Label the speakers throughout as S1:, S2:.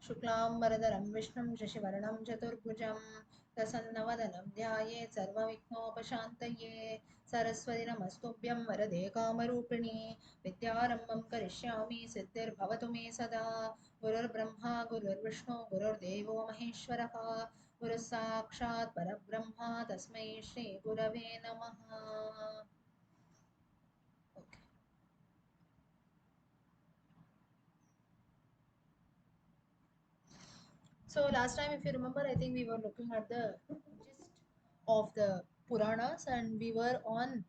S1: शुक्लाम्बरधरं विष्णुं शशिवर्णं चतुर्भुजं प्रसन्नवदनं ध्यायेत् सर्वविघ्नोपशान्तये सरस्वती नमस्तुभ्यं वरदे कामरूपिणि विद्यारम्भं करिष्यामि सिद्धिर्भवतु मे सदा गुरुर्ब्रह्मा गुरुर्विष्णु गुरुर्देवो महेश्वरः गुरुः साक्षात् परब्रह्म तस्मै श्रीगुरवे नमः. Okay. So last time, if you remember, I think we were looking at the gist of the Puranas, and we were on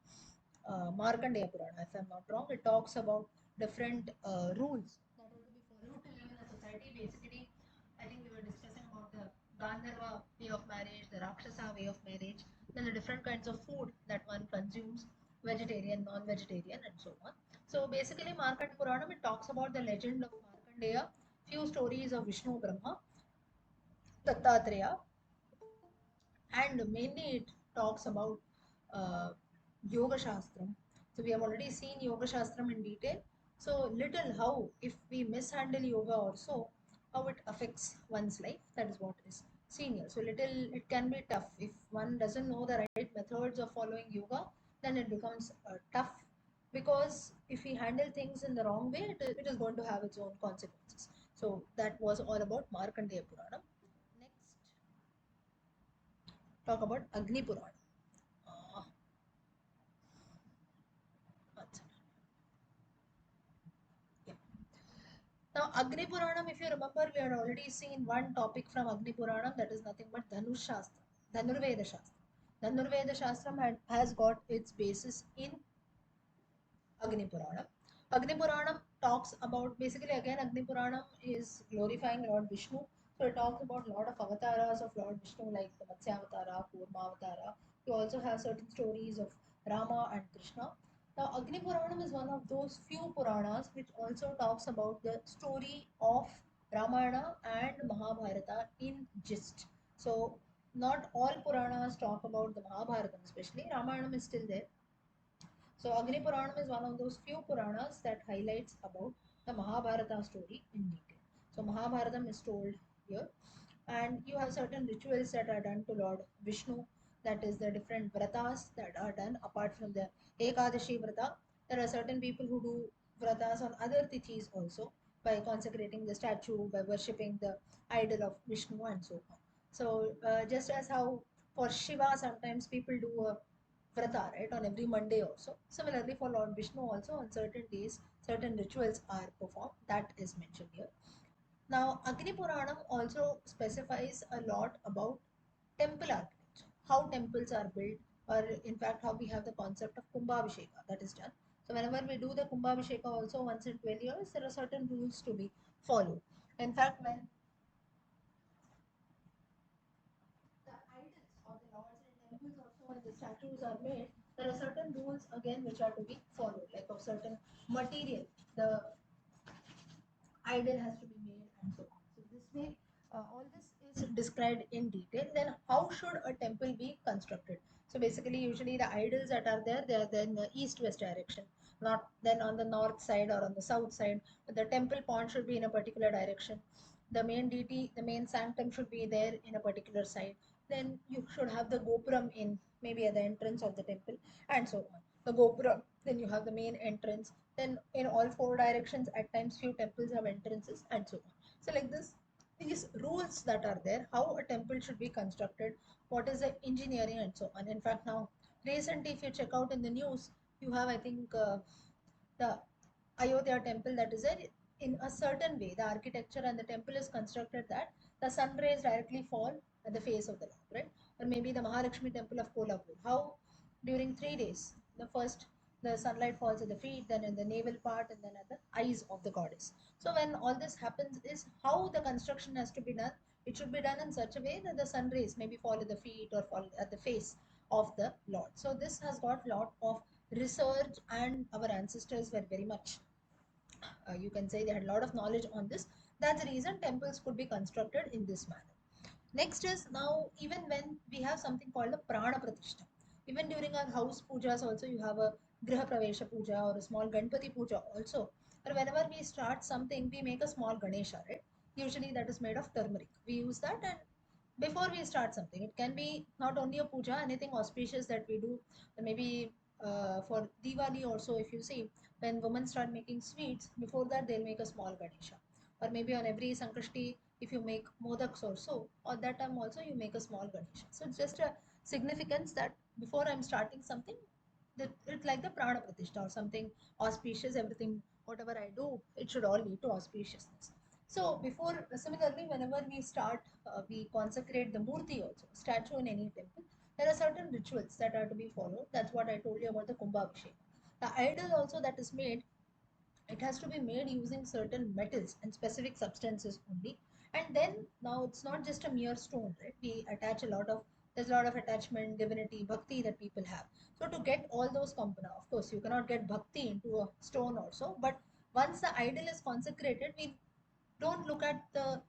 S1: Markandeya Purana, if I'm not wrong. It talks about different rules that are to be followed to live in a society. Basically, I think we were discussing about the Gandharva way of marriage, the Rakshasa way of marriage, then the different kinds of food that one consumes, vegetarian, non-vegetarian, and so on. So basically, Markandeya Purana, it talks about the legend of Markandeya, few stories of Vishnu Brahma, Dattatreya, and mainly it talks about uh, Yoga Shastram. So we have already seen Yoga Shastram in detail. So little how if we mishandle yoga also, how it affects one's life. That is what is seen here. So little it can be tough if one doesn't know the right methods of following yoga. Then it becomes tough because if we handle things in the wrong way, it is going to have its own consequences. So that was all about Markandeya Purana. Next, talk about Agni Purana. Uh, yeah. Now, Agni Puranam, if you remember, we had already seen one topic from Agni Puranam, that is nothing but Dhanush Shastra, Dhanurveda Shastra. Dhanurveda Shastra has got its basis in Agni Puranam. Agni Puranam talks about basically again Agni Puranam is glorifying Lord Vishnu. So it talks about a lot of avatars of Lord Vishnu like the Matsya Avatara, Kurma Avatara. You also have certain stories of Rama and Krishna. Now Agni Puranam is one of those few Puranas which also talks about the story of Ramayana and Mahabharata in gist. So not all Puranas talk about the Mahabharata, especially Ramayana is still there. So Agni Puranam is one of those few Puranas that highlights about the Mahabharata story in detail. So Mahabharatam is told here, and you have certain rituals that are done to Lord Vishnu. That is the different vratas that are done apart from the Ekadashi vrata. There are certain people who do vratas on other tithis also by consecrating the statue, by worshipping the idol of Vishnu and so on. So just as how for Shiva sometimes people do a vrata, right, on every Monday also. Similarly, for Lord Vishnu also on certain days, certain rituals are performed. That is mentioned here. Now, Agni Puranam also specifies a lot about temple architecture, how temples are built, or in fact, how we have the concept of Kumbhabhisheka that is done. So, whenever we do the Kumbhabhisheka also once in 12 years, there are certain rules to be followed. In fact, when the idols of the lords in temples also when the statues are made, there are certain rules again which are to be followed, like of certain material. The idol has to be made and so on. So this way, all this is described in detail. Then how should a temple be constructed? So basically, usually the idols that are there, they are there in the east-west direction, not then on the north side or on the south side. The temple pond should be in a particular direction. The main deity, the main sanctum should be there in a particular side. Then you should have the gopuram in maybe at the entrance of the temple and so on. The gopuram, then you have the main entrance, then in all four directions at times few temples have entrances and so on. So like this, these rules that are there, how a temple should be constructed, what is the engineering and so on. In fact, now recently if you check out in the news, you have I think the Ayodhya temple that is there in a certain way. The architecture and the temple is constructed that the sun rays directly fall at the face of the Lord, right? Or maybe the Mahalakshmi temple of Kolhapur. How during 3 days, the first the sunlight falls at the feet, then in the navel part, and then at the eyes of the goddess. So when all this happens, is how the construction has to be done. It should be done in such a way that the sun rays maybe fall at the feet or fall at the face of the Lord. So this has got lot of research, and our ancestors were very much you can say they had a lot of knowledge on this. That's the reason temples could be constructed in this manner. Next is now even when we have something called a prana pratishta, even during our house pujas also you have a griha pravesha puja or a small ganpati puja also, or whenever we start something we make a small ganesha, right? Usually that is made of turmeric. We use that, and before we start something, it can be not only a puja, anything auspicious that we do. Maybe for Diwali also, if you see, when women start making sweets, before that they'll make a small Ganesha. Or maybe on every Sankashti, if you make modaks or so, or that time also you make a small Ganesha. So it's just a significance that before I'm starting something, that it's like the prana pratishtha or something auspicious. Everything whatever I do, it should all lead to auspiciousness. So before, similarly, whenever we start, we consecrate the murti also, statue in any temple, there are certain rituals that are to be followed. That's what I told you about the kumbhabhishek. The idol also that is made, it has to be made using certain metals and specific substances only. And then now it's not just a mere stone, right? We attach a lot of, there's a lot of attachment, divinity, bhakti that people have. So to get all those components, of course you cannot get bhakti into a stone also, but once the idol is consecrated, we don't look at the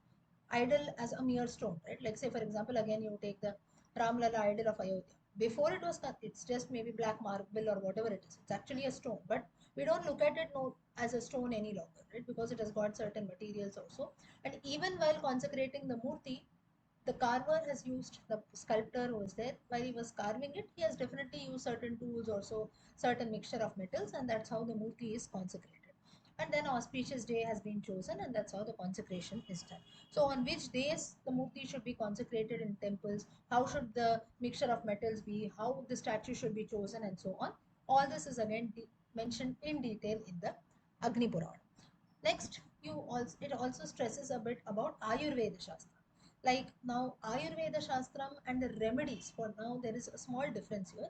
S1: idol as a mere stone, right? Like say for example, again you take the Ramlala idol of Ayodhya. Before it was it's just maybe black marble or whatever it is. It's actually a stone, but we don't look at it no, as a stone any longer, right? Because it has got certain materials also. And even while consecrating the murti, the carver has used, the sculptor who was there, while he was carving it, he has definitely used certain tools also, certain mixture of metals, and that's how the murti is consecrated. And then auspicious day has been chosen, and that's how the consecration is done. So on which days the murti should be consecrated in temples, how should the mixture of metals be, how the statue should be chosen, and so on. All this is again mentioned in detail in the Agni Purana. Next, it also stresses a bit about Ayurveda Shastra. Like now, Ayurveda Shastram and the remedies, for now, there is a small difference here.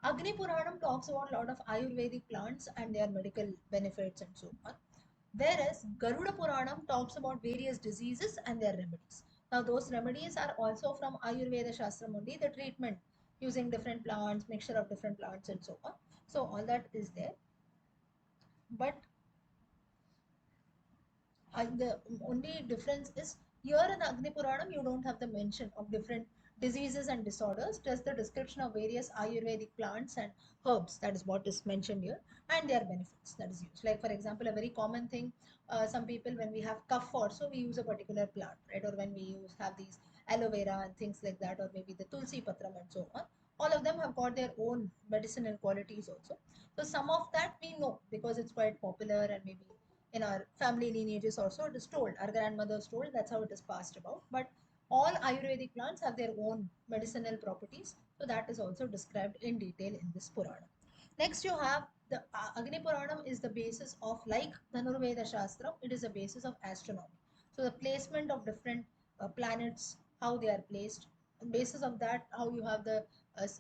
S1: Agni Puranam talks about a lot of Ayurvedic plants and their medical benefits and so on. Whereas Garuda Puranam talks about various diseases and their remedies. Now, those remedies are also from Ayurveda Shastram only, the treatment using different plants, mixture of different plants, and so on. So, all that is there. But the only difference is here in Agni Puranam, you don't have the mention of different diseases and disorders, just the description of various Ayurvedic plants and herbs. That is what is mentioned here, and their benefits that is used. Like, for example, a very common thing, some people, when we have cough also, we use a particular plant, right? Or when we have these aloe vera and things like that, or maybe the tulsi patram and so on. All of them have got their own medicinal qualities also. So some of that we know because it's quite popular, and maybe in our family lineages also it is told, our grandmothers told, that's how it is passed about. But all Ayurvedic plants have their own medicinal properties, so that is also described in detail in this Purana. Next you have the Agni Puranam is the basis of, like Dhanurveda Shastra, it is a basis of astronomy. So the placement of different planets, how they are placed, on basis of that, how you have the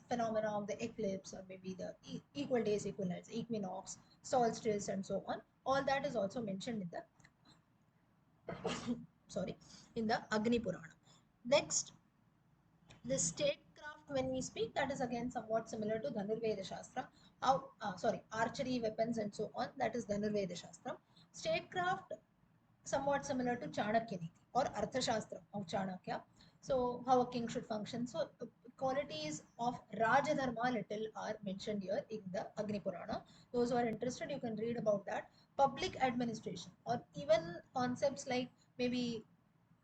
S1: phenomena of the eclipse, or maybe the equal days, equal nights, equinox, solstice, and so on. All that is also mentioned in the sorry, in the Agni Purana. Next, the statecraft, when we speak, that is again somewhat similar to Dhanurveda Shastra. How archery weapons and so on, that is Dhanurveda Shastra. Statecraft somewhat similar to Chanakya Niti or Arthashastra of Chanakya. So how a king should function. So qualities of Rajadharma little are mentioned here in the Agni Purana. Those who are interested, you can read about that. Public administration, or even concepts like maybe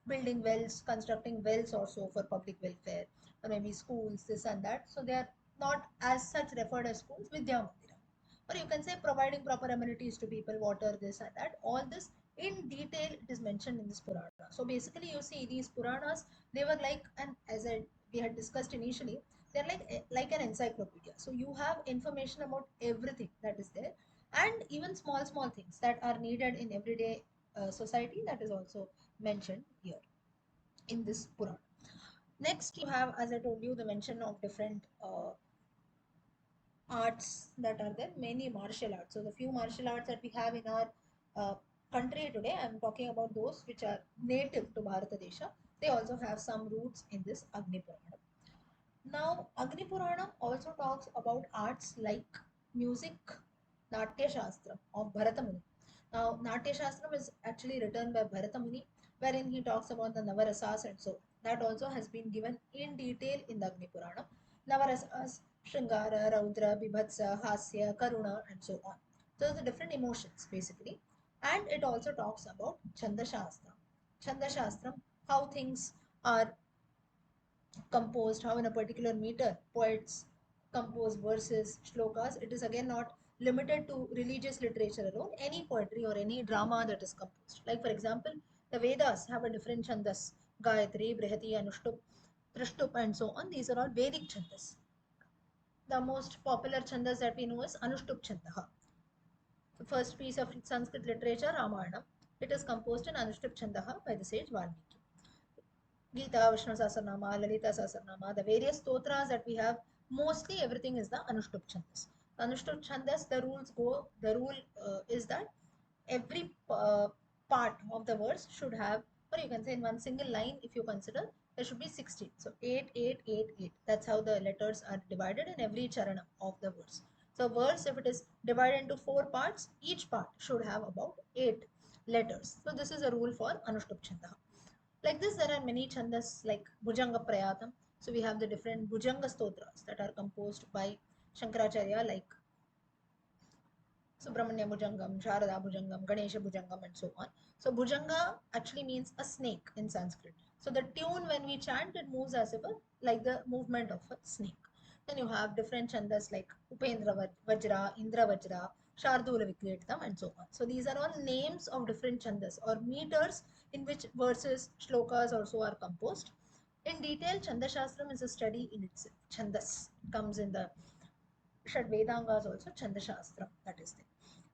S1: building wells, constructing wells also for public welfare, or maybe schools, this and that. So they are not as such referred as schools, Vidya Mandira. Or you can say providing proper amenities to people, water, this and that. All this in detail it is mentioned in this Purana. So basically, you see these Puranas, they were like, and as we had discussed initially, they're like an encyclopedia. So you have information about everything that is there, and even small things that are needed in everyday society, that is also mentioned here in this Purana. Next, you have, as I told you, the mention of different arts that are there, many martial arts. So the few martial arts that we have in our uh, country today, I'm talking about those which are native to Bharata Desha. They also have some roots in this Agni Purana. Now, Agni Purana also talks about arts like music, Natya Shastra of Bharata Muni. Now, Natya Shastra is actually written by Bharata Muni, wherein he talks about the Navarasas and so on. That also has been given in detail in the Agni Purana. Navarasas, Shringara, Raudra, Bibhatsa, Hasya, Karuna, and so on. So, the different emotions basically. And it also talks about Chanda Shastra. Chanda Shastram, how things are composed, how in a particular meter poets compose verses, shlokas. It is again not limited to religious literature alone, any poetry or any drama that is composed. Like, for example, the Vedas have a different chandas, Gayatri, Brihati, Anushtup, Trishtup, and so on. These are all Vedic chandas. The most popular chandas that we know is Anushtup Chandaha. The first piece of Sanskrit literature, Ramayana. It is composed in Anushtup Chandaha by the sage Valmiki. Gita, Vishnu Sahasranama, Lalita Sahasranama, the various stotras that we have, mostly everything is the Anushtup Chandas. Anushtup Chandas, the rule is that every part of the verse should have, or you can say in one single line, if you consider, there should be 16. So 8, 8, 8, 8. That's how the letters are divided in every charana of the verse. So verse, if it is divided into 4 parts, each part should have about 8 letters. So this is a rule for Anushtup Chandaha. Like this, there are many chandas like Bhujanga Prayatam. So we have the different Bhujanga stotras that are composed by Shankaracharya, like Subramanya Bhujangam, Sharada Bhujangam, Ganesha Bhujangam, and so on. So Bhujanga actually means a snake in Sanskrit. So the tune when we chant, it moves as if like the movement of a snake. Then you have different chandas like Upendra Vajra, Indra Vajra, Shardula Vikritam, and so on. So these are all names of different chandas or meters in which verses, shlokas also are composed. In detail, Chanda Shastram is a study in itself. Chandas comes in the Shad Vedangas also, Chanda Shastram, that is there.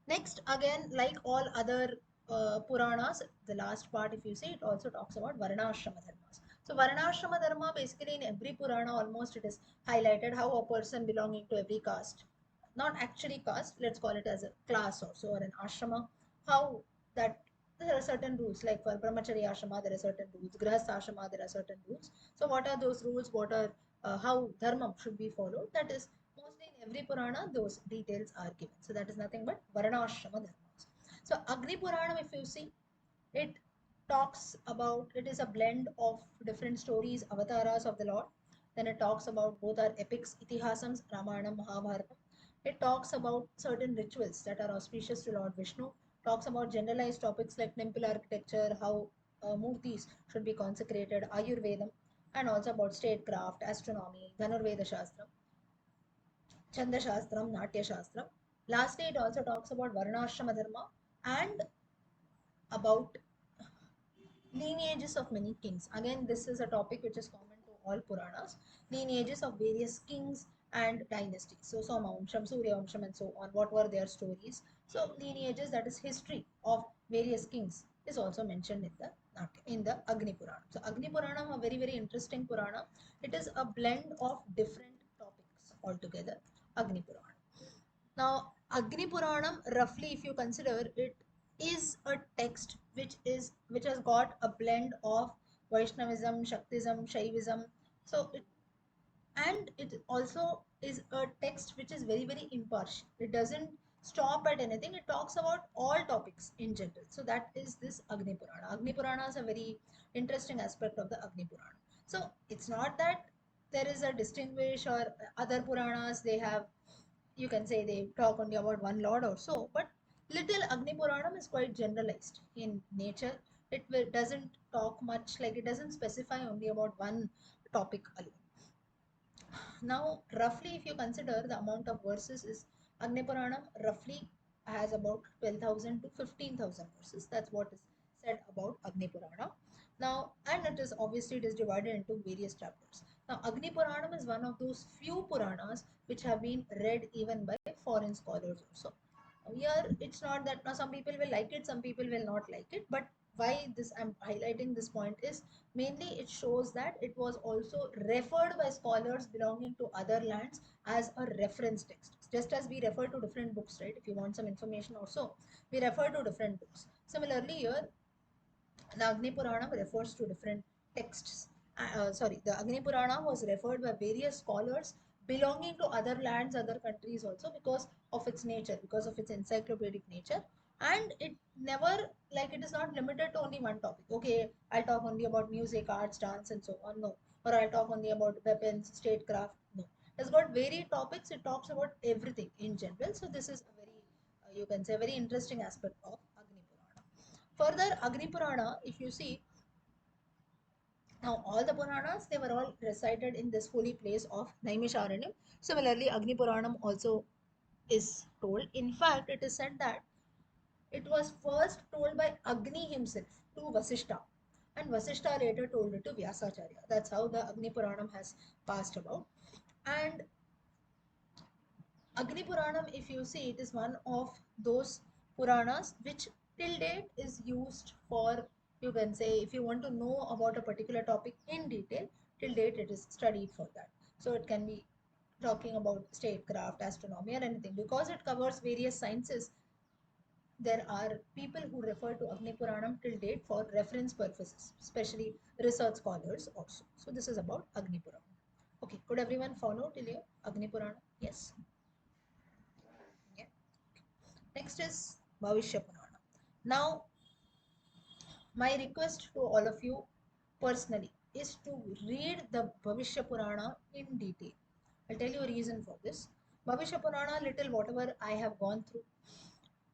S1: Next, again, like all other Puranas, the last part, if you see, it also talks about Varnashrama Dharmas. So, Varnashrama Dharma, basically in every Purana, almost it is highlighted how a person belonging to every caste, not actually caste, let's call it as a class also, or an ashrama, how that there are certain rules, like for Brahmacharya Ashrama, there are certain rules, Grihastha Ashrama, there are certain rules. So, what are those rules? What are how dharma should be followed? That is mostly in every Purana, those details are given. So that is nothing but Varnashrama dharmas. So Agni Puranam, if you see, it talks about, it is a blend of different stories, avatars of the Lord. Then it talks about both our epics, Itihasams, Ramayana, Mahabharata. It talks about certain rituals that are auspicious to Lord Vishnu. Talks about generalized topics like temple architecture, how murtis should be consecrated, Ayurvedam, and also about statecraft, astronomy, Dhanurveda Shastra. Chanda Shastram, Natya Shastram. Lastly, it also talks about Varnashrama Dharma and about lineages of many kings. Again, this is a topic which is common to all Puranas. Lineages of various kings and dynasties. So, Soma Vamsham, Surya Vamsham, and so on. What were their stories? So, lineages, that is history of various kings, is also mentioned in the Agni Purana. So, Agni Purana, a very interesting Purana. It is a blend of different topics altogether. Agni Purana. Now, Agni Puranam, roughly, if you consider it, is a text which has got a blend of Vaishnavism, Shaktism, Shaivism. So, it also is a text which is very impartial. It doesn't stop at anything. It talks about all topics in general. So that is this Agni Purana. Agni Purana is a very interesting aspect of the Agni Purana. So it's not that there is a distinguish or other Puranas they have, you can say they talk only about one lord or so, but little Agni Puranam is quite generalized in nature. Doesn't talk much, like it doesn't specify only about one topic alone. Now, roughly, if you consider the amount of verses, is Agni Puranam roughly has about 12,000 to 15,000 verses. That's what is said about Agni Purana. Now, and it is divided into various chapters. Now, Agni Puranam is one of those few Puranas which have been read even by foreign scholars also. Here, it's not that now some people will like it, some people will not like it, but why this I'm highlighting this point is mainly it shows that it was also referred by scholars belonging to other lands as a reference text. Just as we refer to different books, right? If you want some information also, we refer to different books. Similarly, here the Agni Purana refers to different texts. The Agni Purana was referred by various scholars belonging to other lands, other countries also because of its nature, because of its encyclopedic nature. And it never, like, it is not limited to only one topic. Okay, I'll talk only about music, arts, dance, and so on. No. Or I'll talk only about weapons, statecraft. No. It's got varied topics. It talks about everything in general. So this is a very, you can say, very interesting aspect of Agni Purana. Further, Agni Purana, if you see, Now, all the Puranas, they were all recited in this holy place of Naimisharanyam. Similarly, Agni Puranam also is told. In fact, it is said that it was first told by Agni himself to Vasishta, and Vasishta later told it to Vyasacharya. That's how the Agni Puranam has passed about. And Agni Puranam, if you see, it is one of those Puranas which till date is used for, you can say, if you want to know about a particular topic in detail, till date it is studied for that. So it can be talking about statecraft, astronomy, or anything. Because it covers various sciences, there are people who refer to Agni Puranam till date for reference purposes, especially research scholars also. So this is about Agni Puranam. Okay, could everyone follow till here? Agni Puranam? Yes. Yeah. Next is Bhavishya Purana. Now, my request to all of you personally is to read the Bhavishya Purana in detail. I'll tell you a reason for this. Bhavishya Purana, little whatever I have gone through,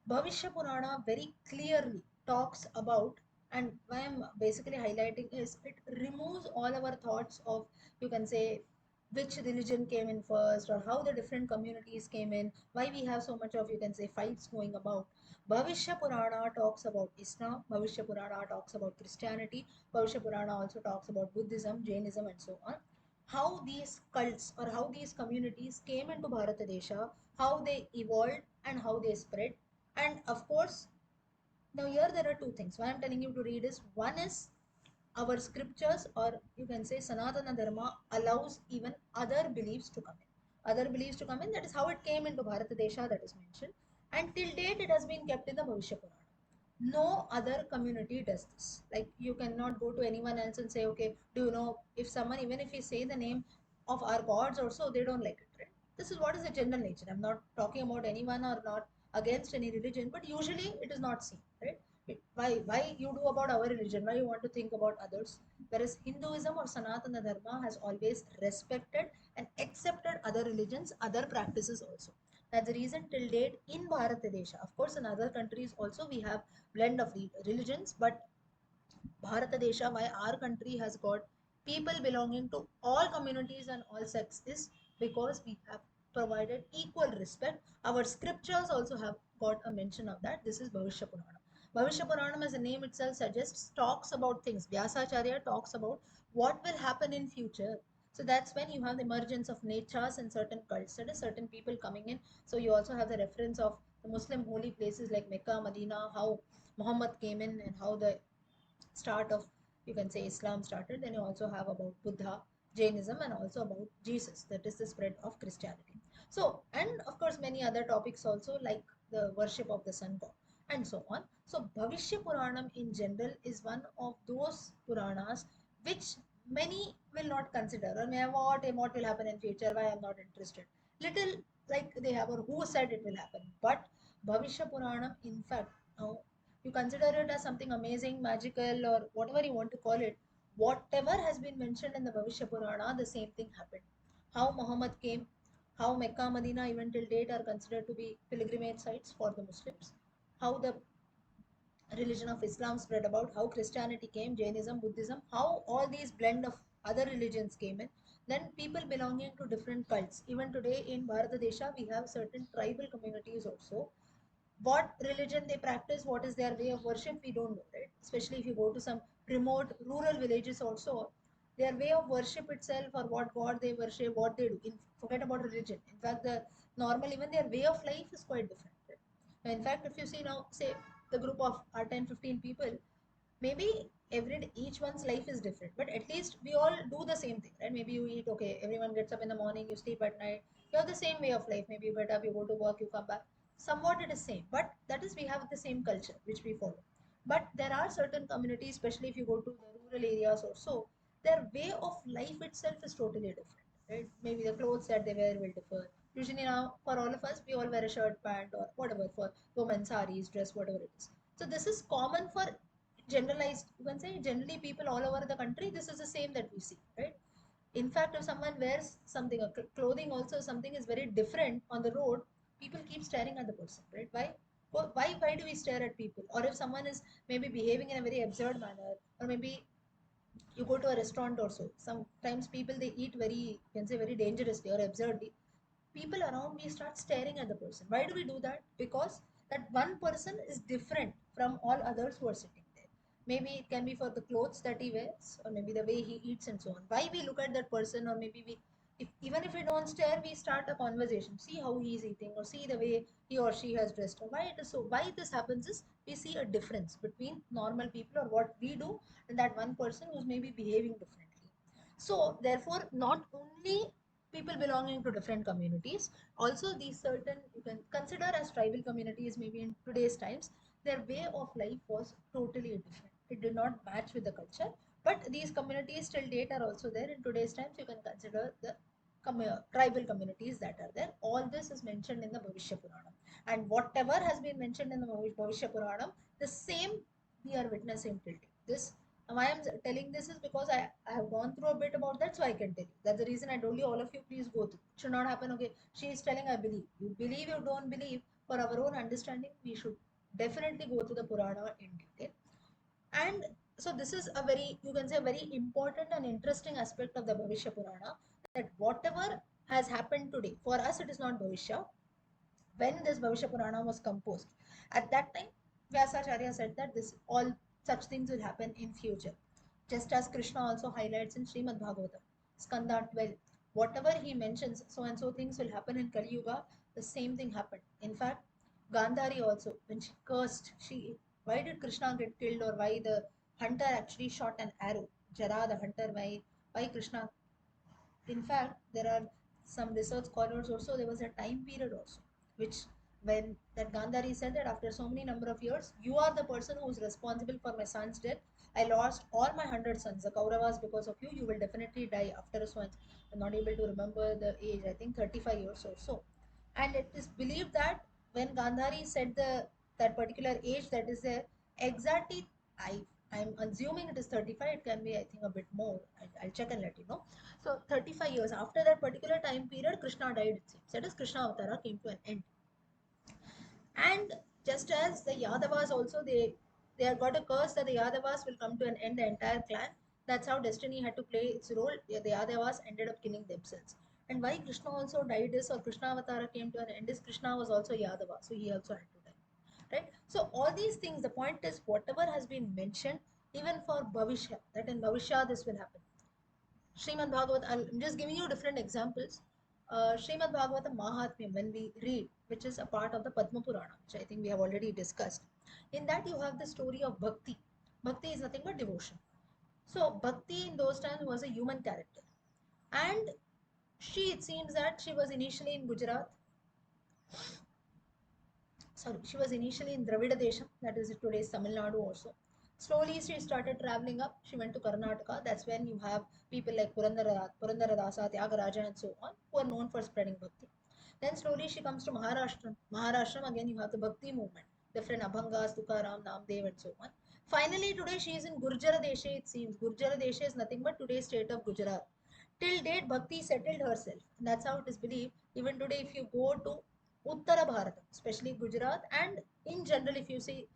S1: Bhavishya Purana very clearly talks about, and why I'm basically highlighting is it removes all our thoughts of, you can say, which religion came in first or how the different communities came in, why we have so much of, you can say, fights going about. Bhavishya Purana talks about Islam, Bhavishya Purana talks about Christianity, Bhavishya Purana also talks about Buddhism, Jainism, and so on. How these cults or how these communities came into Bharatadesha, how they evolved, and how they spread. And of course, now here there are two things. Why I'm telling you to read is, one is our scriptures, or you can say Sanatana Dharma allows even other beliefs to come in. Other beliefs to come in, that is how it came into Bharatadesha, that is mentioned. And till date it has been kept in the Bhavishya Purana. No other community does this. Like, you cannot go to anyone else and say, okay, do you know, if someone, even if we say the name of our gods also, they don't like it, right? This is what is the general nature. I'm not talking about anyone or not against any religion, but usually it is not seen, right? Why you do about our religion? Why you want to think about others? Whereas Hinduism or Sanatana Dharma has always respected and accepted other religions, other practices also. That's the reason till date in Bharatadesha. Of course, in other countries also we have blend of religions, but Bharatadesha, why our country has got people belonging to all communities and all sects, is because we have provided equal respect. Our scriptures also have got a mention of that. This is Bhavishya Purana. Bhavishya Purana, as the name itself suggests, talks about things. Vyasacharya talks about what will happen in future. So that's when you have the emergence of natures and certain cults. That is, certain people coming in. So you also have the reference of the Muslim holy places like Mecca, Medina, how Muhammad came in and how the start of, you can say, Islam started. Then you also have about Buddha, Jainism, and also about Jesus, that is the spread of Christianity. So, and of course many other topics also, like the worship of the sun god and so on. So Bhavishya Puranam in general is one of those Puranas which many will not consider, or may what will happen in future, why I'm not interested, little, like they have, or who said it will happen. But Bhavishya Puranam, in fact, now you consider it as something amazing, magical, or whatever you want to call it. Whatever has been mentioned in the Bhavishya Purana, the same thing happened. How Muhammad came, how Mecca, Medina, even till date, are considered to be pilgrimage sites for the Muslims, how the religion of Islam spread about, how Christianity came, Jainism, Buddhism, how all these blend of other religions came in. Then people belonging to different cults. Even today in Bharatadesha, we have certain tribal communities also. What religion they practice, what is their way of worship, we don't know, right? Especially if you go to some remote rural villages also, their way of worship itself, or what god they worship, what they do, forget about religion. In fact, the normal, even their way of life is quite different, right? In fact, if you see now, say the group of our 10 15 people, maybe every day, each one's life is different, but at least we all do the same thing, right? Maybe you eat, okay, everyone gets up in the morning, you sleep at night, you have the same way of life. Maybe you get up, you go to work, you come back, somewhat it is same, but that is, we have the same culture which we follow. But there are certain communities, especially if you go to the rural areas or so, their way of life itself is totally different, right? Maybe the clothes that they wear will differ. Usually now, for all of us, we all wear a shirt, pant, or whatever. For women, saris, dress, whatever it is. So this is common for generalized, you can say, generally people all over the country, this is the same that we see, right? In fact, if someone wears something, a clothing also, something is very different on the road, people keep staring at the person, right? Why? Well, why do we stare at people? Or if someone is maybe behaving in a very absurd manner, or maybe You go to a restaurant also. Sometimes people they eat very, you can say very dangerously or absurdly. People around me start staring at the person. Why do we do that? Because that one person is different from all others who are sitting there. Maybe it can be for the clothes that he wears, or maybe the way he eats and so on. Why we look at that person, or maybe we, if, even if we don't stare, we start a conversation. See how he's eating, or see the way he or she has dressed, or why it is so. Why this happens is we see a difference between normal people or what we do and that one person who's maybe behaving differently. So therefore, not only people belonging to different communities, also these certain you can consider as tribal communities maybe in today's times, their way of life was totally different. It did not match with the culture, but these communities till date are also there in today's times. You can consider the tribal communities that are there. All this is mentioned in the Bhavishya Puranam, and whatever has been mentioned in the Bhavishya Puranam, the same we are witnessing till date. This why I'm telling this is because I have gone through a bit about that, so I can tell you. That's the reason I told you all of you please go through. It should not happen. Okay, she is telling I believe. You believe, you don't believe. For our own understanding, we should definitely go through the Purana in detail. And so this is a very, you can say, very important and interesting aspect of the Bhavishya Purana, that whatever has happened today, for us it is not Bhavishya. When this Bhavishya Purana was composed, at that time, Vyasacharya said that this all such things will happen in future. Just as Krishna also highlights in Srimad Bhagavatam, Skanda 12, whatever he mentions, so and so things will happen in Kali Yuga, the same thing happened. In fact, Gandhari also, when she cursed, why did Krishna get killed, or why the hunter actually shot an arrow? Jara, the hunter, why Krishna? In fact, there are some research scholars also, there was a time period also, which when that Gandhari said that after so many number of years, you are the person who is responsible for my son's death. I lost all my 100 sons, the Kauravas, because of you. You will definitely die after so. I'm not able to remember the age, I think 35 years or so. And it is believed that when Gandhari said that particular age that is there, exactly, I'm assuming it is 35, it can be I think a bit more. I'll check and let you know. So 35 years after that particular time period, Krishna died, it seems. That is, Krishna Avatara came to an end. And just as the Yadavas also, they have got a curse that the Yadavas will come to an end, the entire clan. That's how destiny had to play its role. The Yadavas ended up killing themselves. And why Krishna also died is, or Krishna Avatara came to an end is, Krishna was also Yadava, so he also had to die. Right? So all these things, the point is whatever has been mentioned, even for Bhavishya, that in Bhavishya this will happen. Srimad Bhagavatam, I'm just giving you different examples. Srimad Bhagavatam Mahatmyam, when we read, which is a part of the Padma Purana, which I think we have already discussed, in that you have the story of Bhakti. Bhakti is nothing but devotion. So, Bhakti in those times was a human character. And it seems that she was initially in Gujarat, sorry, she was initially in Dravida Desham, that is today's Tamil Nadu also. Slowly she started traveling up. She went to Karnataka. That's when you have people like Purandaradasa, Tyagaraja, and so on, who are known for spreading bhakti. Then slowly she comes to Maharashtra. Maharashtra, again, you have the bhakti movement, different Abhangas, Tukaram, Namdev, and so on. Finally, today she is in Gurjara Deshe, it seems. Gurjara Deshe is nothing but today's state of Gujarat. Till date, Bhakti settled herself. And that's how it is believed. Even today, if you go to Uttara Bharatam, especially Gujarat, and in general, if you see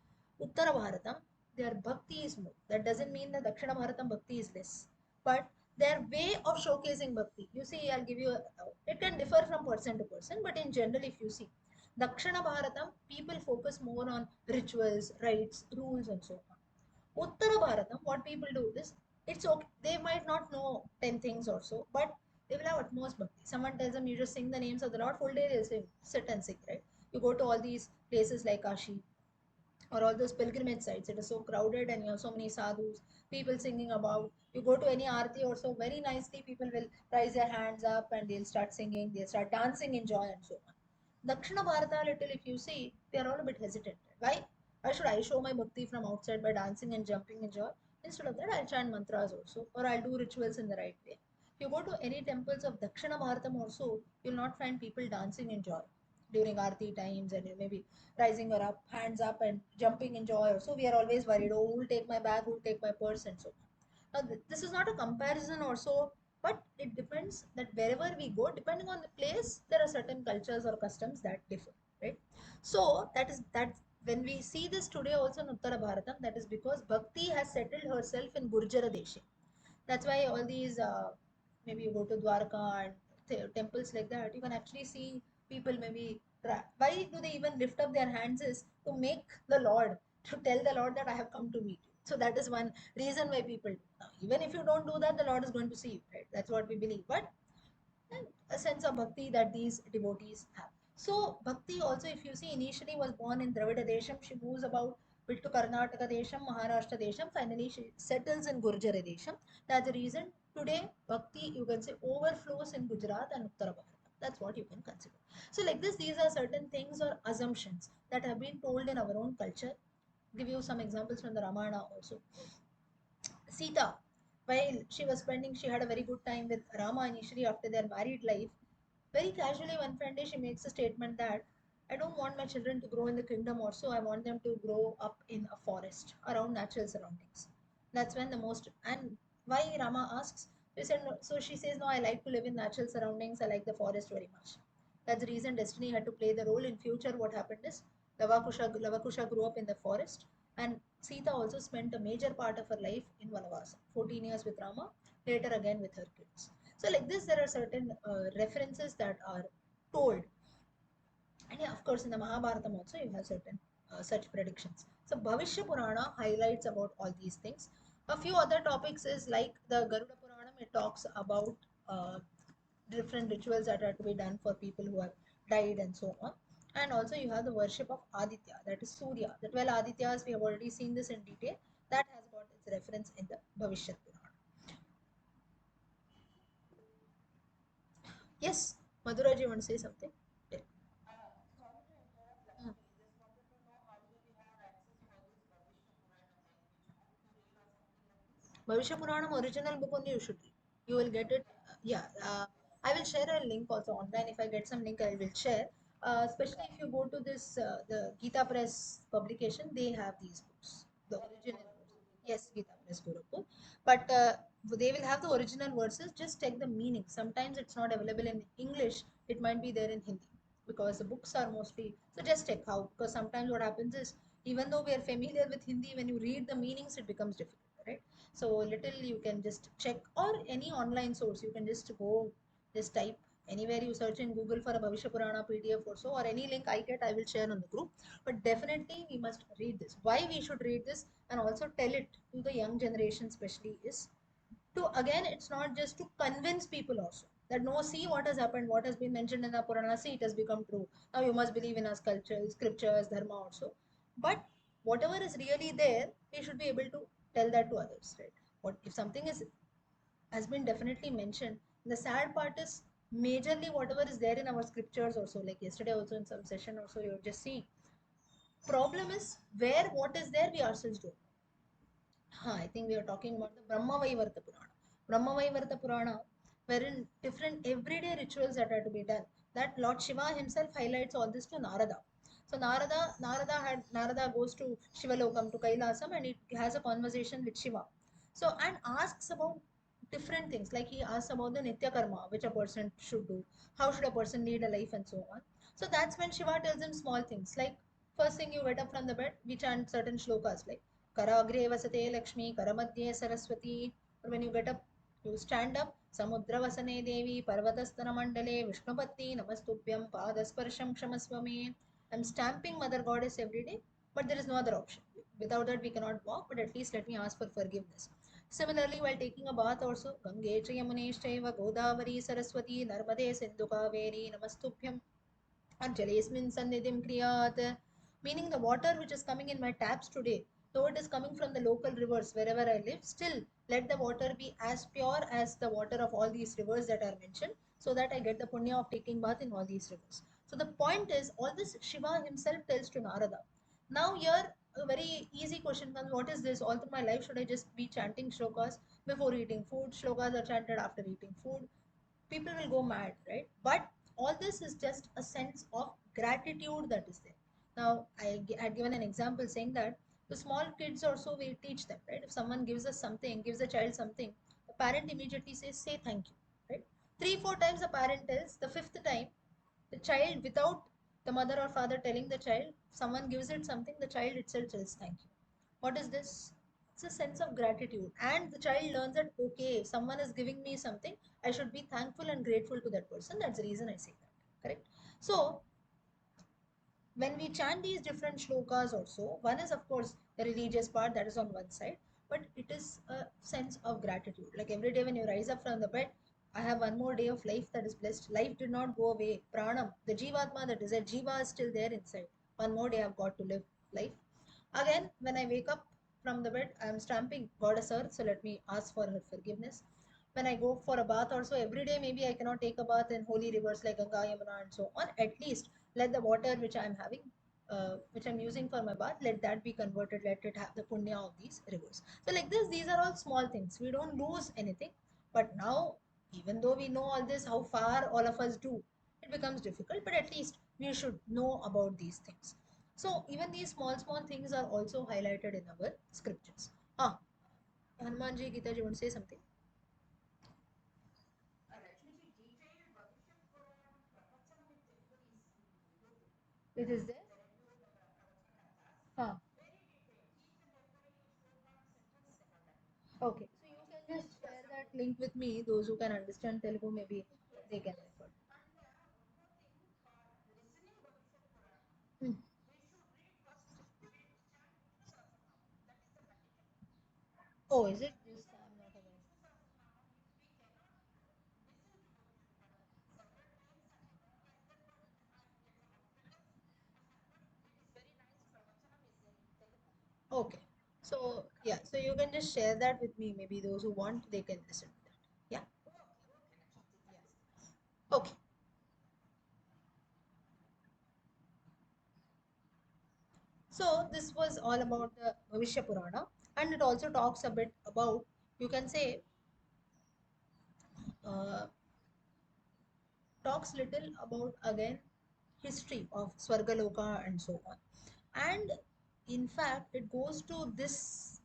S1: Uttara Bharatam, their Bhakti is more. That doesn't mean that Dakshina Bharatam Bhakti is less. But their way of showcasing Bhakti, you see, I'll give you, it can differ from person to person, but in general, if you see, Dakshina Bharatam, people focus more on rituals, rites, rules, and so on. Uttara Bharatam, what people do is, it's okay. They might not know 10 things or so, but they will have utmost bhakti. Someone tells them you just sing the names of the Lord, full day they'll sing, sit and sing, right? You go to all these places like Kashi or all those pilgrimage sites, it is so crowded and you have so many sadhus, people singing about. You go to any arti or so, very nicely people will raise their hands up and they'll start singing, they'll start dancing in joy and so on. Dakshina Bharata, little if you see, they are all a bit hesitant. Why? Why should I show my bhakti from outside by dancing and jumping in joy? Instead of that, I'll chant mantras also, or I'll do rituals in the right way. If you go to any temples of Dakshina Bharatam also, you'll not find people dancing in joy during Aarti times and maybe rising her up, hands up and jumping in joy. So we are always worried, oh, who'll take my bag, who'll take my purse, and so on. Now, this is not a comparison also, but it depends that wherever we go, depending on the place, there are certain cultures or customs that differ, right? So that when we see this today also in Uttara Bharatam, that is because Bhakti has settled herself in Gurjara Deshe. That's why all these, maybe you go to Dwarka and temples like that, you can actually see people maybe. Why do they even lift up their hands is to make the Lord, to tell the Lord that I have come to meet you. So that is one reason why people do. Now, even if you don't do that, the Lord is going to see you, right? That's what we believe. But and a sense of bhakti that these devotees have. So bhakti also, if you see, initially was born in Dravida Desham. She moves about bit to Karnataka Desham, Maharashtra Desham. Finally, she settles in Gurjara Desham. That's the reason today bhakti, you can say, overflows in Gujarat and Uttara Bharat. That's what you can consider. So like this, these are certain things or assumptions that have been told in our own culture. Give you some examples from the Ramayana also. Sita, while she was spending, she had a very good time with Rama initially after their married life. Very casually, one fine day, she makes a statement that I don't want my children to grow in the kingdom, also, I want them to grow up in a forest around natural surroundings. That's when the most. And why Rama asks, she said, no, so she says, no, I like to live in natural surroundings, I like the forest very much. That's the reason destiny had to play the role. In future, what happened is Lavakusha grew up in the forest, and Sita also spent a major part of her life in Vanavasa, 14 years with Rama, later again with her kids. So, like this, there are certain references that are told. And yeah, of course, in the Mahabharatam also, you have certain such predictions. So, Bhavishya Purana highlights about all these things. A few other topics is like the Garuda Puranam, it talks about uh, different rituals that are to be done for people who have died and so on. And also, you have the worship of Aditya, that is Surya. The 12 Adityas, we have already seen this in detail. That has got its reference in the Bhavishya Purana. Yes, Madhura, do you want to say something? Yeah. Mm. Bhavishya Puranam original book only you should read. You will get it. Yeah, I will share a link also online. If I get some link, I will share. Especially if you go to this the Gita Press publication, they have these books, the original books. Yes, Gita Press Gorakhpur. But they will have the original verses. Just check the meaning. Sometimes it's not available in English. It might be there in Hindi because the books are mostly. So just check how. Because sometimes what happens is, even though we are familiar with Hindi, when you read the meanings, it becomes difficult, right? So little you can just check, or any online source you can just go, just type anywhere, you search in Google for a Bhavishya Purana PDF or so, or any link I get, I will share on the group. But definitely we must read this. Why we should read this and also tell it to the young generation especially is to, again, it's not just to convince people also that no, see what has happened, what has been mentioned in the Purana, see it has become true, now you must believe in our cultures, scriptures, dharma also. But whatever is really there, we should be able to tell that to others, right? What if something is has been definitely mentioned, the sad part is majorly whatever is there in our scriptures also, like yesterday also in some session also you just see, problem is where what is there we ourselves don't. I think we are talking about the Brahmavaivarta Purana. Brahmavaivarta Purana, wherein different everyday rituals that are to be done. That Lord Shiva himself highlights all this to Narada. So Narada goes to Shivalokam, to Kailasam, and he has a conversation with Shiva. So and asks about different things, like he asks about the Nitya Karma, which a person should do, how should a person lead a life, and so on. So that's when Shiva tells him small things, like first thing you get up from the bed, we chant certain shlokas like Karagre vasate Lakshmi, Karamadhye Saraswati. Or when you get up, you stand up. Samudra vasane Devi, Parvatastana Mandale, Vishnupati, Namastubhyam, Padasparsham Kshamaswame. I'm stamping Mother Goddess every day, but there is no other option. Without that, we cannot walk, but at least let me ask for forgiveness. Similarly, while taking a bath, also, Gange Chayamune Shaiva Godavari Saraswati Narmade Sindhu Kaveri Namastubhyam Anjalesmin Sannidhim Kriyat, meaning the water which is coming in my taps today, though it is coming from the local rivers wherever I live, still let the water be as pure as the water of all these rivers that are mentioned, so that I get the punya of taking bath in all these rivers. So the point is, all this Shiva himself tells to Narada. Now here, a very easy question comes, what is this? All through my life, should I just be chanting shlokas before eating food? Shlokas are chanted after eating food, people will go mad, right? But all this is just a sense of gratitude that is there. Now, had given an example saying that the small kids also we teach them, right? If someone gives us something, gives a child something, the parent immediately says, say thank you, right? Three, four times the parent tells, the fifth time, the child, without the mother or father telling the child, someone gives it something, the child itself says thank you. What is this? it's a sense of gratitude, and the child learns that okay, if someone is giving me something, I should be thankful and grateful to that person. That's the reason I say that. Correct. So when we chant these different shlokas also, one is of course the religious part, that is on one side, but it is a sense of gratitude. Like every day when you rise up from the bed, I have one more day of life that is blessed. Life did not go away. Pranam, the jivatma, that is a jiva, is still there inside. One more day I've got to live life. Again, when I wake up from the bed, I am stamping Goddess Earth, so let me ask for her forgiveness. When I go for a bath, also every day, maybe I cannot take a bath in holy rivers like Ganga, Yamuna, and so on. At least let the water which I am having, which I'm using for my bath, let that be converted. Let it have the punya of these rivers. So, like this, these are all small things. We don't lose anything. But now, even though we know all this, how far all of us do, it becomes difficult. But at least we should know about these things. So even these small things are also highlighted in our scriptures. Ah, Hanumanji, Gita, you want to say something? It is there. Huh. Okay. So you can just share that link with me. Those who can understand Telugu, maybe they can refer. Hmm. Oh, is it? This I'm not aware. Okay. So yeah, so you can just share that with me. Maybe those who want, they can listen to that. Yeah. Okay. So this was all about the Bhavishya Purana, and it also talks a bit about, you can say, uh, talks little about again history of Swargaloka and so on. And in fact, it goes to this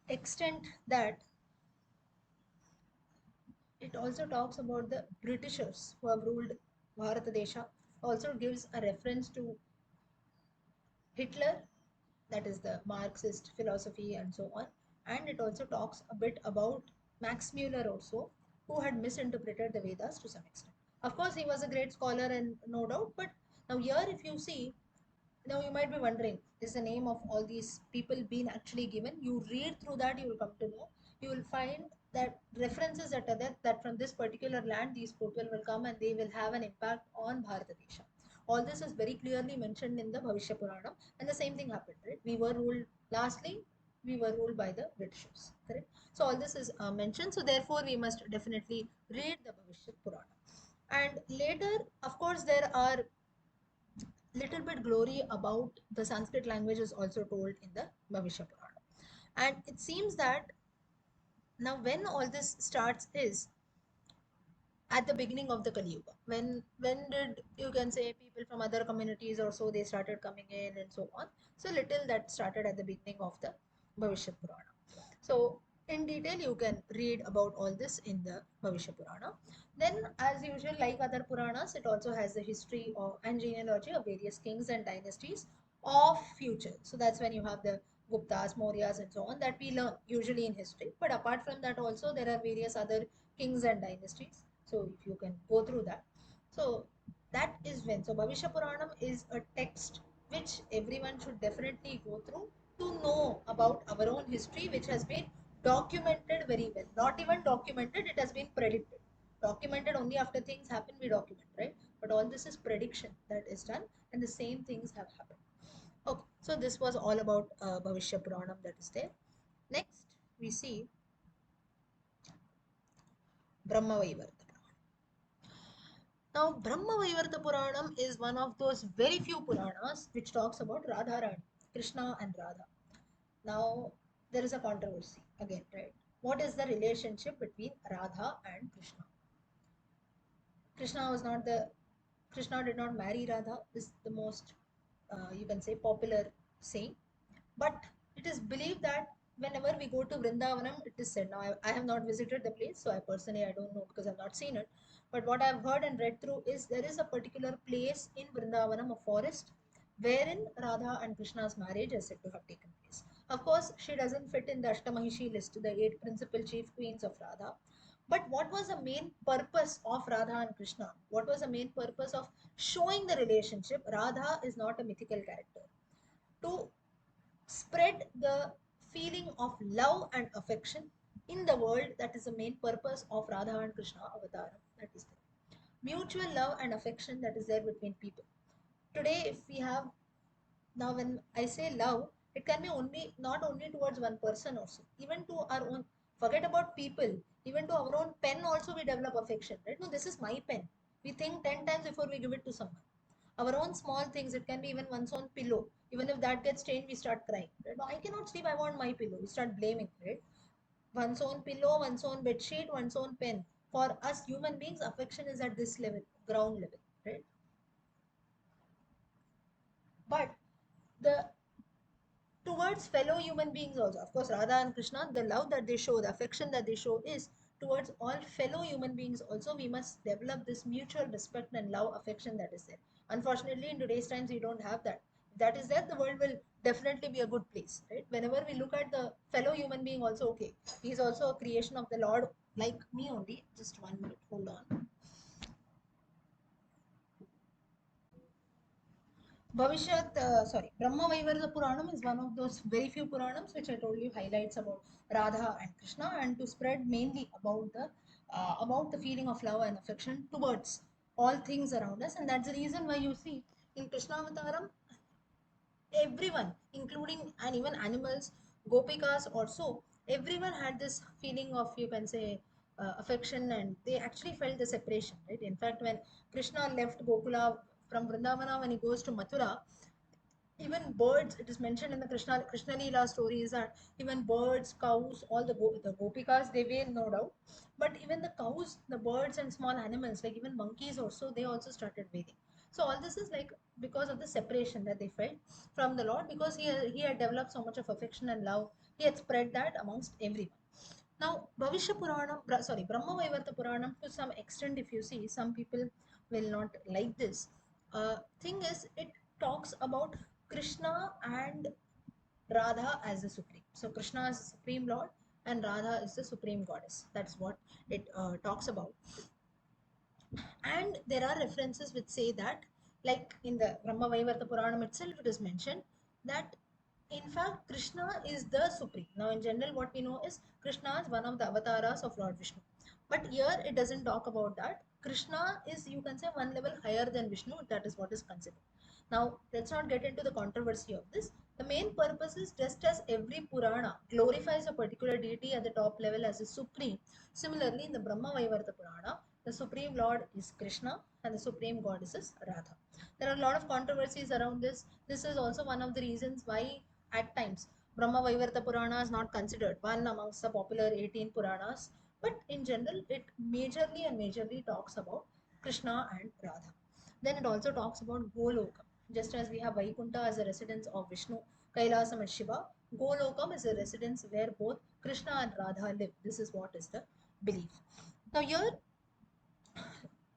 S1: extent that it also talks about the Britishers who have ruled Bharatadesha, also gives a reference to Hitler, that is the Marxist philosophy and so on. And it also talks a bit about Max Muller also, who had misinterpreted the Vedas to some extent. Of course, he was a great scholar and no doubt, but now here if you see, now you might be wondering, is the name of all these people been actually given? You read through that, you will come to know. You will find that references that are there, that from this particular land, these people will come and they will have an impact on Bharatadesha. All this is very clearly mentioned in the Bhavishya Purana, and the same thing happened, right? We were ruled, lastly, we were ruled by the Britishers, correct? So all this is mentioned. So therefore, we must definitely read the Bhavishya Purana. And later, of course, there are little bit glory about the Sanskrit language is also told in the Bhavishya Purana. And it seems that now when all this starts is at the beginning of the Kali Yuga. When did, you can say, people from other communities or so they started coming in and so on. So little that started at the beginning of the Bhavishya Purana. So in detail you can read about all this in the Bhavishya Purana. Then as usual, like other Puranas, it also has the history of and genealogy of various kings and dynasties of future. So that's when you have the Guptas, Mauryas and so on that we learn usually in history. But apart from that also there are various other kings and dynasties. So if you can go through that. So that is when. So Bhavishya Puranam is a text which everyone should definitely go through to know about our own history, which has been documented very well. Not even documented, it has been predicted. Documented only after things happen, we document, right? But all this is prediction that is done, and the same things have happened. Okay, so this was all about Bhavishya Puranam that is there. Next, we see Brahma Vaivarta. Now, Brahma Vaivarta Puranam is one of those very few Puranas which talks about Radharani, Krishna and Radha. Now, there is a controversy again, right? What is the relationship between Radha and Krishna? Krishna was not the Krishna did not marry Radha is the most you can say popular saying, but it is believed that whenever we go to Vrindavanam, it is said. Now I have not visited the place, so I personally I don't know because I've not seen it. But what I've heard and read through is there is a particular place in Vrindavanam, a forest, wherein Radha and Krishna's marriage is said to have taken place. Of course, she doesn't fit in the Ashtamahishi list, the eight principal chief queens of Radha. But what was the main purpose of Radha and Krishna? What was the main purpose of showing the relationship? Radha is not a mythical character. To spread the feeling of love and affection in the world, that is the main purpose of Radha and Krishna avatar. That is there. Mutual love and affection that is there between people. Today, if we have, now when I say love, it can be only not only towards one person also, even to our own, forget about people, even to our own pen also we develop affection, right? No, this is my pen. We think 10 times before we give it to someone. Our own small things, it can be even one's own pillow. Even if that gets changed, we start crying, right? No, I cannot sleep, I want my pillow, we start blaming, right? One's own pillow, one's own bed sheet, one's own pen. For us human beings, affection is at this level, ground level, right? But the towards fellow human beings also. Of course, Radha and Krishna, the love that they show, the affection that they show is towards all fellow human beings also. We must develop this mutual respect and love, affection that is there. Unfortunately, in today's times, we don't have that. If that is there, the world will definitely be a good place, right? Whenever we look at the fellow human being also, okay, he is also a creation of the Lord like me only. Just 1 minute, hold on. Brahma Vaivarta Puranam is one of those very few Puranams which I told you highlights about Radha and Krishna, and to spread mainly about the feeling of love and affection towards all things around us, and that's the reason why you see in Krishna Avataram everyone, including and even animals, gopikas also, everyone had this feeling of, you can say, affection, and they actually felt the separation, right? In fact, when Krishna left Gokula from Vrindavana, when he goes to Mathura, even birds, it is mentioned in the Krishna Leela stories that even birds, cows, all the gopikas, they will no doubt, but even the cows, the birds and small animals like even monkeys also, they also started bathing. So all this is like because of the separation that they felt from the Lord, because he had developed so much of affection and love, he had spread that amongst everyone. Now, Brahma Vaivarta Puranam, to some extent, if you see, some people will not like this. Thing is, it talks about Krishna and Radha as the supreme. So, Krishna is the supreme Lord, and Radha is the supreme goddess. That's what it talks about. And there are references which say that, like in the Brahma Vaivarta Puranam itself, it is mentioned that in fact Krishna is the supreme. Now, in general, what we know is Krishna is one of the avatars of Lord Vishnu. But here it doesn't talk about that. Krishna is, you can say, one level higher than Vishnu. That is what is considered. Now, let's not get into the controversy of this. The main purpose is, just as every Purana glorifies a particular deity at the top level as a supreme, similarly in the Brahma Vaivarta Purana, the Supreme Lord is Krishna and the Supreme Goddess is Radha. There are a lot of controversies around this. This is also one of the reasons why at times Brahma Vaivarta Purana is not considered one amongst the popular 18 Puranas, but in general it majorly talks about Krishna and Radha. Then it also talks about Golokam. Just as we have Vaikunta as a residence of Vishnu, Kailasam and Shiva, Golokam is a residence where both Krishna and Radha live. This is what is the belief. Now here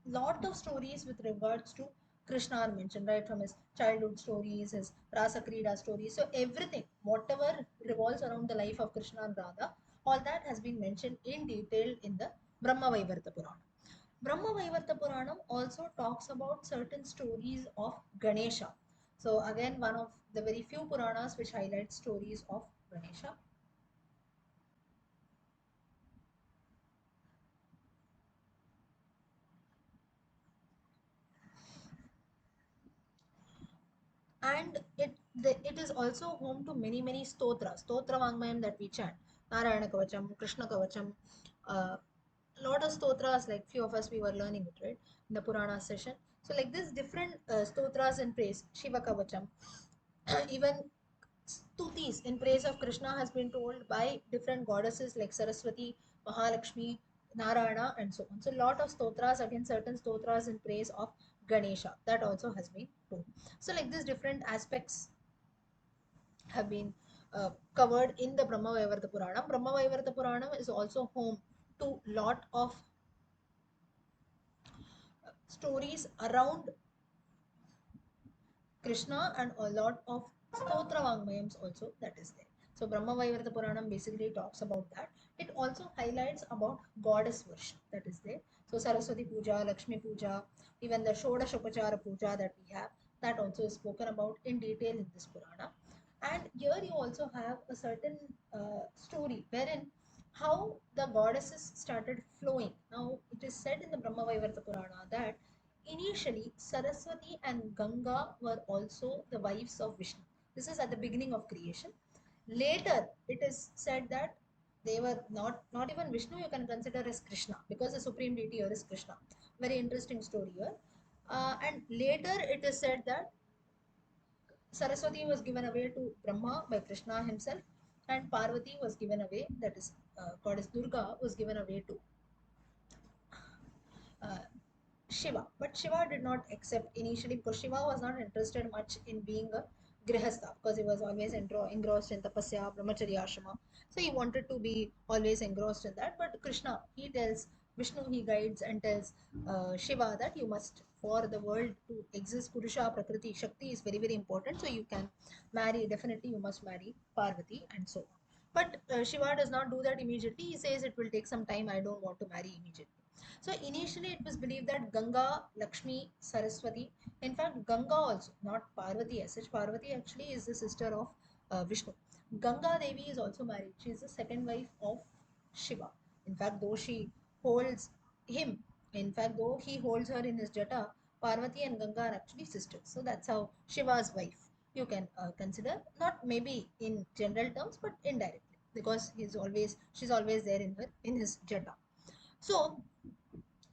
S1: lot of stories with regards to Krishna are mentioned, right? From his childhood stories, his Rasa Krida stories. So everything, whatever revolves around the life of Krishna and Radha, all that has been mentioned in detail in the Brahma Vaivarta Purana. Brahma Vaivarta Puranam also talks about certain stories of Ganesha. So again, one of the very few Puranas which highlight stories of Ganesha. And it is also home to many stotras, stotra vangmayam that we chant, Narayana Kavacham, Krishna Kavacham, lot of stotras, like few of us we were learning it, right, in the Purana session. So like this different stotras in praise, Shiva Kavacham, even stutis in praise of Krishna has been told by different goddesses like Saraswati, Mahalakshmi, Narayana, and so on. So lot of stotras, again certain stotras in praise of Ganesha, that also has been told. So like these different aspects have been covered in the Brahma Vaivarta Puranam. Brahma Vaivarta Puranam is also home to lot of stories around Krishna and a lot of Stotra Vangmayams also that is there. So Brahma Vaivarta Puranam basically talks about that. It also highlights about goddess worship that is there. So Saraswati Puja, Lakshmi Puja, even the Shodashopachara Puja that we have, that also is spoken about in detail in this Purana. And here you also have a certain story wherein how the goddesses started flowing. Now it is said in the Brahma Vaivarta Purana that initially Saraswati and Ganga were also the wives of Vishnu. This is at the beginning of creation. Later, it is said that they were not even Vishnu. You can consider as Krishna because the supreme deity here is Krishna. Very interesting story here. And later, it is said that Saraswati was given away to Brahma by Krishna himself, and Parvati was given away. That is, goddess Durga was given away to uh, Shiva. But Shiva did not accept initially because Shiva was not interested much in being a grihastha because he was always engrossed in tapasya, brahmacharya ashrama. So he wanted to be always engrossed in that. But Krishna, he tells Vishnu, he guides and tells Shiva that you must, for the world to exist, Purusha, Prakriti, Shakti is very, very important. So you can marry, definitely you must marry Parvati and so on. But Shiva does not do that immediately. He says it will take some time. I don't want to marry immediately. So initially it was believed that Ganga, Lakshmi, Saraswati, in fact Ganga also, not Parvati as such. Parvati actually is the sister of Vishnu. Ganga Devi is also married. She is the second wife of Shiva. In fact, though she holds him, in fact, though he holds her in his jata, Parvati and Ganga are actually sisters. So that's how Shiva's wife you can consider, not maybe in general terms, but indirectly, because she's always there in his jata. So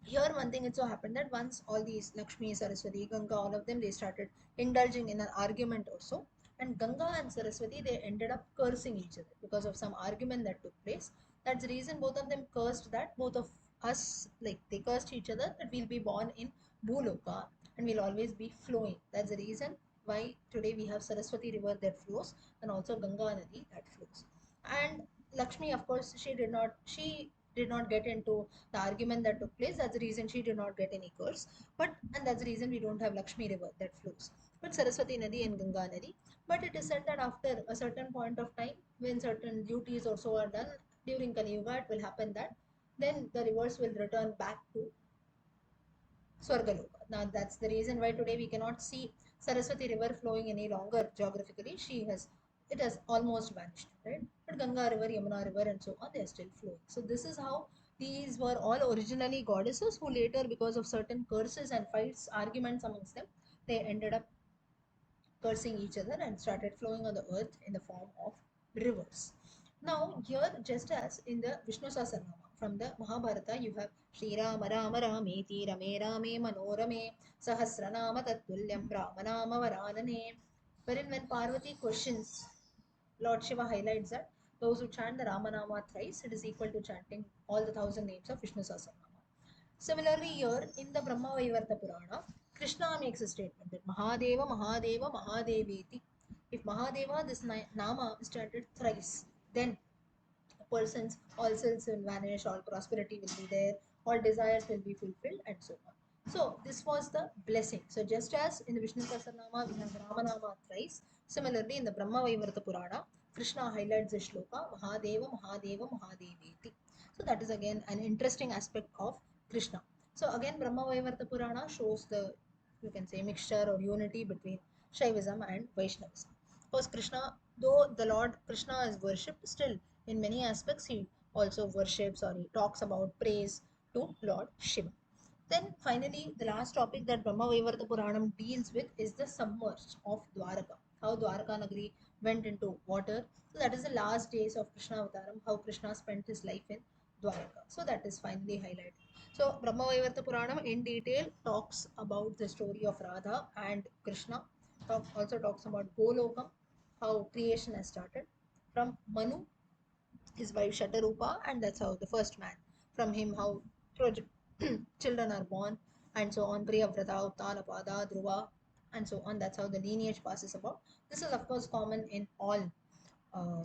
S1: here one thing it so happened that once all these Lakshmi, Saraswati, Ganga, all of them they started indulging in an argument also, and Ganga and Saraswati they ended up cursing each other because of some argument that took place. That's the reason both of them cursed that both of us, like they cursed each other, that we'll be born in Bhuloka and we'll always be flowing. That's the reason why today we have Saraswati river that flows and also Ganga Nadi that flows. And Lakshmi, of course, she did not get into the argument that took place. That's the reason she did not get any curse. And that's the reason we don't have Lakshmi river that flows. But Saraswati Nadi and Ganga Nadi. But it is said that after a certain point of time, when certain duties also are done during Kali Yuga, it will happen that then the rivers will return back to Swargaloka. Now that's the reason why today we cannot see Saraswati river flowing any longer geographically. It has almost vanished, right? But Ganga river, Yamuna river, and so on, they are still flowing. So this is how these were all originally goddesses who later, because of certain curses and fights, arguments amongst them, they ended up cursing each other and started flowing on the earth in the form of rivers. Now, here, just as in the Vishnu Sahasranama, from the Mahabharata, you have Shri Rama Rama Rameti Rame Rame Manorame Sahasranama Tattulyam Ramanama Varanane. Wherein, when Parvati questions, Lord Shiva highlights that those who chant the Ramanama thrice, it is equal to chanting all the 1,000 names of Vishnu Sahasranama. Similarly, here in the Brahma Vaivarta Purana, Krishna makes a statement that Mahadeva, Mahadeva, Mahadeveti. If Mahadeva, this Nama is chanted thrice, then a person's all sins will vanish, all prosperity will be there, all desires will be fulfilled, and so on. So, this was the blessing. So, just as in the Vishnu Sahasranama we have Ramanama thrice, similarly in the Brahma Vaivarta Purana, Krishna highlights the shloka Mahadeva, Mahadeva, Mahadeveti. So, that is again an interesting aspect of Krishna. So, again, Brahma Vaivarta Purana shows the, you can say, mixture or unity between Shaivism and Vaishnavism. Because Krishna, though the Lord Krishna is worshipped, still in many aspects he also worships or he talks about praise to Lord Shiva. Then finally, the last topic that Brahma Vaivarta Puranam deals with is the submerge of Dwaraka. How Dwaraka Nagari went into water. So that is the last days of Krishna Avataram, how Krishna spent his life in Dwaraka. So that is finally highlighted. So Brahma Vaivarta Puranam in detail talks about the story of Radha and Krishna. Also talks about Golokam, how creation has started. From Manu, his wife Shatarupa, and that's how the first man. From him, how children are born, and so on. Priyavrata, Uttanapada, Dhruva, and so on. That's how the lineage passes about. This is, of course, common in all uh,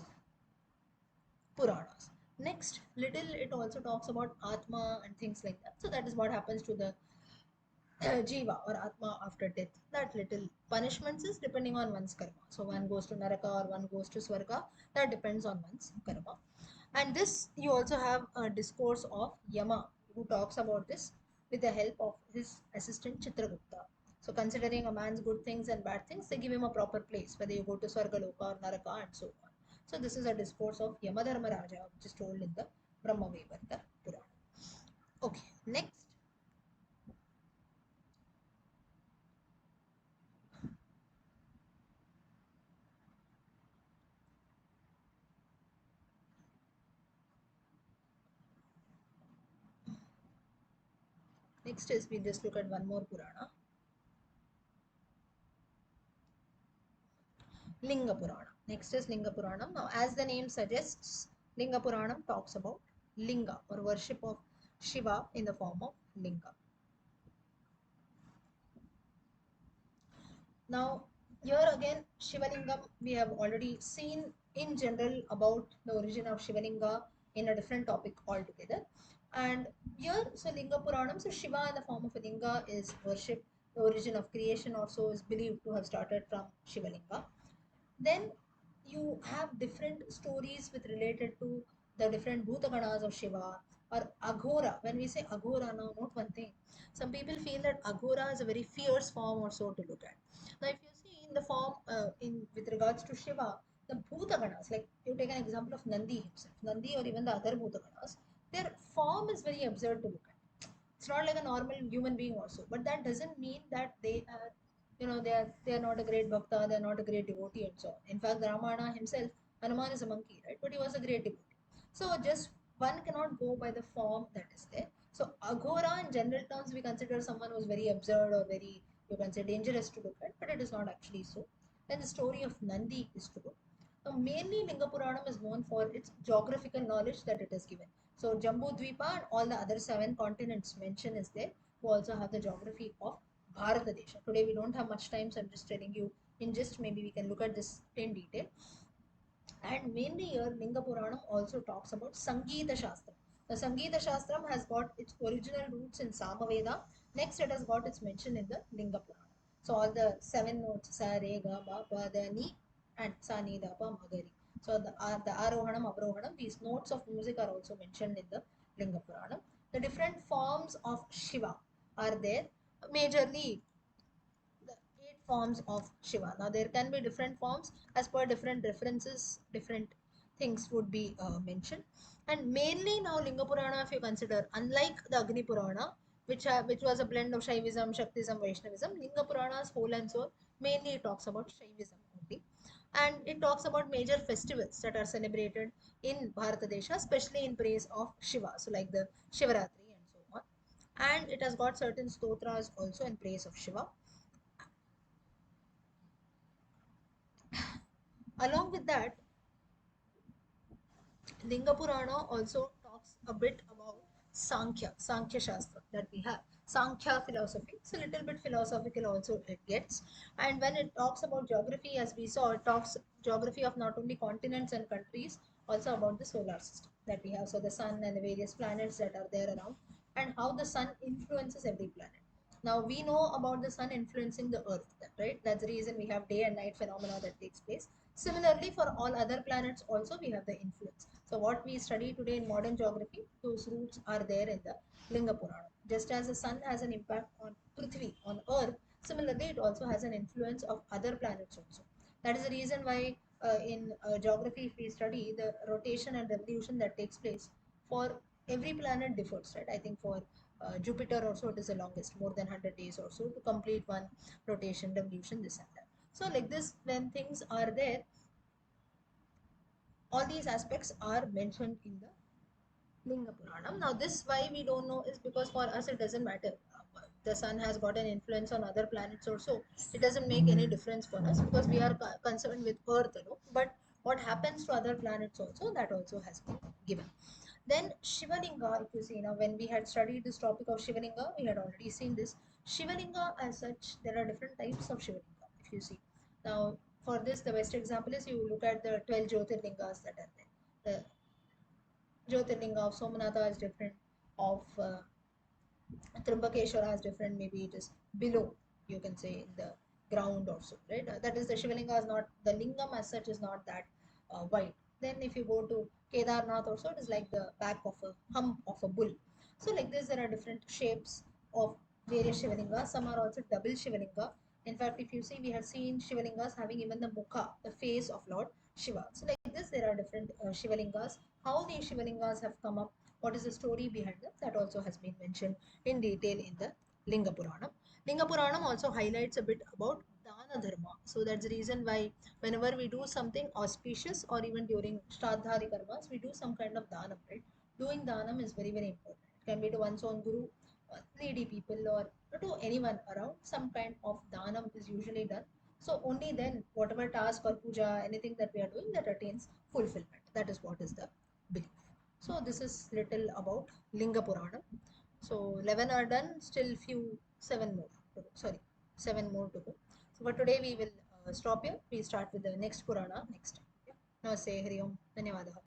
S1: Puranas. Next, little it also talks about Atma and things like that. So, that is what happens to the jiva or atma after death. That little punishments is depending on one's karma. So one goes to naraka or one goes to swarga. That depends on one's karma. And this you also have a discourse of Yama who talks about this with the help of his assistant Chitragupta. So considering a man's good things and bad things, they give him a proper place, whether you go to Swargaloka or Naraka and so on. So this is a discourse of Yamadharma Raja, which is told in the Brahmavevarta Purana. Okay, next is we just look at one more Purana, Linga Purana. Next is Linga Puranam. Now, as the name suggests, Linga Puranam talks about Linga or worship of Shiva in the form of Linga. Now, here again, Shivalingam, we have already seen in general about the origin of Shivalinga in a different topic altogether. And here, so Linga Puranam, so Shiva in the form of a Linga is worship. The origin of creation also is believed to have started from Shivalinga. Then you have different stories with related to the different Bhutaganas of Shiva or Aghora. When we say Aghora, now note one thing. Some people feel that Aghora is a very fierce form or so to look at. Now, if you see in the form in with regards to Shiva, the Bhutaganas, like you take an example of Nandi himself, Nandi or even the other Bhutaganas, their form is very absurd to look at. It's not like a normal human being also, but that doesn't mean that they are, they are not a great bhakta, they are not a great devotee and so on. In fact, the Ramana himself, Hanuman is a monkey, right? But he was a great devotee. So just one cannot go by the form that is there. So Aghora in general terms we consider someone who is very absurd or very, you can say, dangerous to look at, but it is not actually so. Then the story of Nandi is true. Now, mainly Linga Puranam is known for its geographical knowledge that it has given. So Jambu Dvipa and all the other seven continents mentioned is there, who also have the geography of Bharatadesha. Today we don't have much time, so I'm just telling you in just maybe we can look at this in detail. And mainly here, Linga Puranam also talks about Sangeeta Shastra. The Sangeeta Shastram has got its original roots in Samaveda. Next, it has got its mention in the Linga Purana. So all the seven notes, Sa, Re, Ga, Ma, Pa, Da, Ni, and Sa, Ni, Da, Pa, Ma, Ga, Re. So the Arohanam, Avrohanam, these notes of music are also mentioned in the Linga Purana. The different forms of Shiva are there. Majorly, the eight forms of Shiva. Now there can be different forms as per different references, different things would be mentioned. And mainly now Linga Purana, if you consider, unlike the Agni Purana, which was a blend of Shaivism, Shaktism, Vaishnavism, Linga Purana's whole and soul mainly talks about Shaivism only. And it talks about major festivals that are celebrated in Bharatadesha, especially in praise of Shiva. So like the Shivaratri and so on. And it has got certain stotras also in praise of Shiva. Along with that, Linga Purana also talks a bit about Sankhya Shastra that we have. Sankhya philosophy. It's a little bit philosophical also it gets. And when it talks about geography, as we saw, it talks geography of not only continents and countries, also about the solar system that we have. So the sun and the various planets that are there around and how the sun influences every planet. Now we know about the sun influencing the earth, right? That's the reason we have day and night phenomena that takes place. Similarly, for all other planets also we have the influence. So what we study today in modern geography, those roots are there in the Linga Purana. Just as the sun has an impact on Prithvi, on earth, similarly it also has an influence of other planets also. That is the reason why in geography, if we study the rotation and revolution that takes place for every planet differs, right? I think for Jupiter also it is the longest, more than 100 days or so to complete one rotation, revolution, this and that. So like this, when things are there, all these aspects are mentioned in the Linga Puranam. Now, this why we don't know is because for us it doesn't matter. The sun has got an influence on other planets also. It doesn't make any difference for us because we are concerned with Earth, But what happens to other planets also, that also has been given. Then Shivalinga, if you see now, when we had studied this topic of Shivalinga, we had already seen this. Shivalinga as such, there are different types of Shivalinga, if you see. Now, for this, the best example is you look at the 12 Jyotirlingas that are there. The Jyotirlinga of Somanatha is different, of Trimbakeshwara has different, maybe it is below, you can say in the ground also, right? That is the Shivalinga is not, the lingam as such is not that wide. Then if you go to Kedarnath also, it is like the back of a hump of a bull. So like this, there are different shapes of various Shivalingas. Some are also double Shivalinga. In fact, if you see, we have seen Shivalingas having even the mukha, the face of Lord Shiva. So like this, there are different Shivalingas. How these Shivalingas have come up, what is the story behind them, that also has been mentioned in detail in the Linga Puranam. Linga Puranam also highlights a bit about Dana Dharma. So that's the reason why whenever we do something auspicious or even during Shraddhadi karmas, we do some kind of Danam, right? Doing Danam is very, very important. It can be to one's own guru, needy people, or to anyone around. Some kind of Danam is usually done. So only then, whatever task or puja, anything that we are doing, that attains fulfillment. That is what is the belief. So this is little about Linga Puranam. So 11 are done, still few, 7 more to go. Sorry, 7 more to go. So for today we will stop here. We start with the next Purana next time. Namaste, Hari Om, Dhanyavadaha.